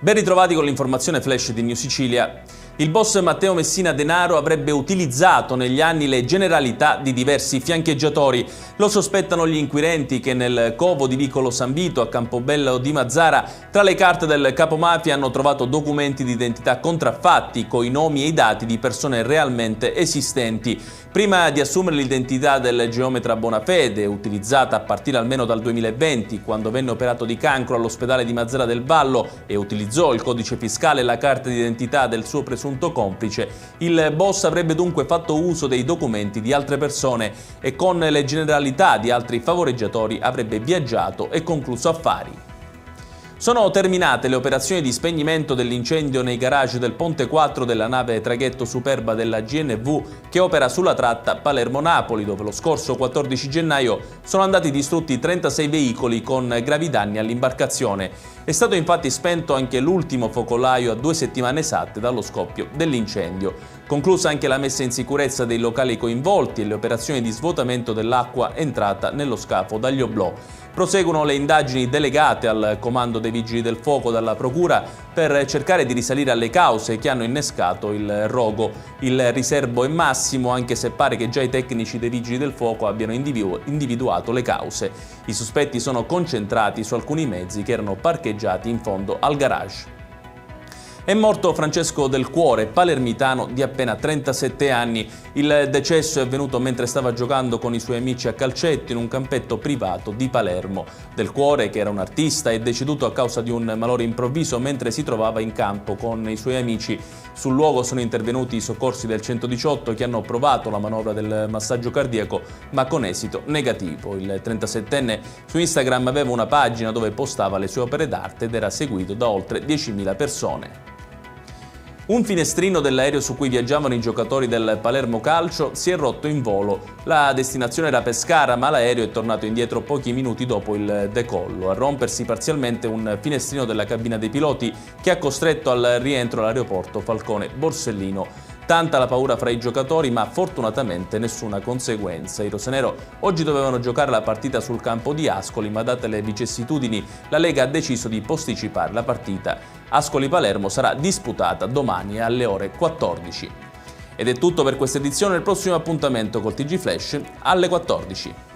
Ben ritrovati con l'informazione flash di New Sicilia. Il boss Matteo Messina Denaro avrebbe utilizzato negli anni le generalità di diversi fiancheggiatori. Lo sospettano gli inquirenti che nel covo di Vicolo San Vito a Campobello di Mazara tra le carte del capomafia hanno trovato documenti di identità contraffatti coi nomi e i dati di persone realmente esistenti. Prima di assumere l'identità del geometra Bonafede, utilizzata a partire almeno dal 2020, quando venne operato di cancro all'ospedale di Mazara del Vallo e utilizzò il codice fiscale e la carta d'identità del suo presunto complice, il boss avrebbe dunque fatto uso dei documenti di altre persone e con le generalità di altri favoreggiatori avrebbe viaggiato e concluso affari. Sono terminate le operazioni di spegnimento dell'incendio nei garage del Ponte 4 della nave traghetto Superba della GNV che opera sulla tratta Palermo-Napoli, dove lo scorso 14 gennaio sono andati distrutti 36 veicoli con gravi danni all'imbarcazione. È stato infatti spento anche l'ultimo focolaio a 2 settimane esatte dallo scoppio dell'incendio. Conclusa anche la messa in sicurezza dei locali coinvolti e le operazioni di svuotamento dell'acqua entrata nello scafo dagli oblò. Proseguono le indagini delegate al comando dei Vigili del Fuoco dalla Procura per cercare di risalire alle cause che hanno innescato il rogo. Il riservo è massimo, anche se pare che già i tecnici dei Vigili del Fuoco abbiano individuato le cause. I sospetti sono concentrati su alcuni mezzi che erano parcheggiati in fondo al garage. È morto Francesco Del Cuore, palermitano di appena 37 anni. Il decesso è avvenuto mentre stava giocando con i suoi amici a calcetto in un campetto privato di Palermo. Del Cuore, che era un artista, è deceduto a causa di un malore improvviso mentre si trovava in campo con i suoi amici. Sul luogo sono intervenuti i soccorsi del 118 che hanno provato la manovra del massaggio cardiaco, ma con esito negativo. Il 37enne su Instagram aveva una pagina dove postava le sue opere d'arte ed era seguito da oltre 10.000 persone. Un finestrino dell'aereo su cui viaggiavano i giocatori del Palermo Calcio si è rotto in volo. La destinazione era Pescara, ma l'aereo è tornato indietro pochi minuti dopo il decollo. A rompersi parzialmente un finestrino della cabina dei piloti che ha costretto al rientro all'aeroporto Falcone Borsellino. Tanta la paura fra i giocatori, ma fortunatamente nessuna conseguenza. I rosanero oggi dovevano giocare la partita sul campo di Ascoli, ma date le vicissitudini la Lega ha deciso di posticipare la partita. Ascoli-Palermo sarà disputata domani alle ore 14. Ed è tutto per questa edizione, il prossimo appuntamento col TG Flash alle 14.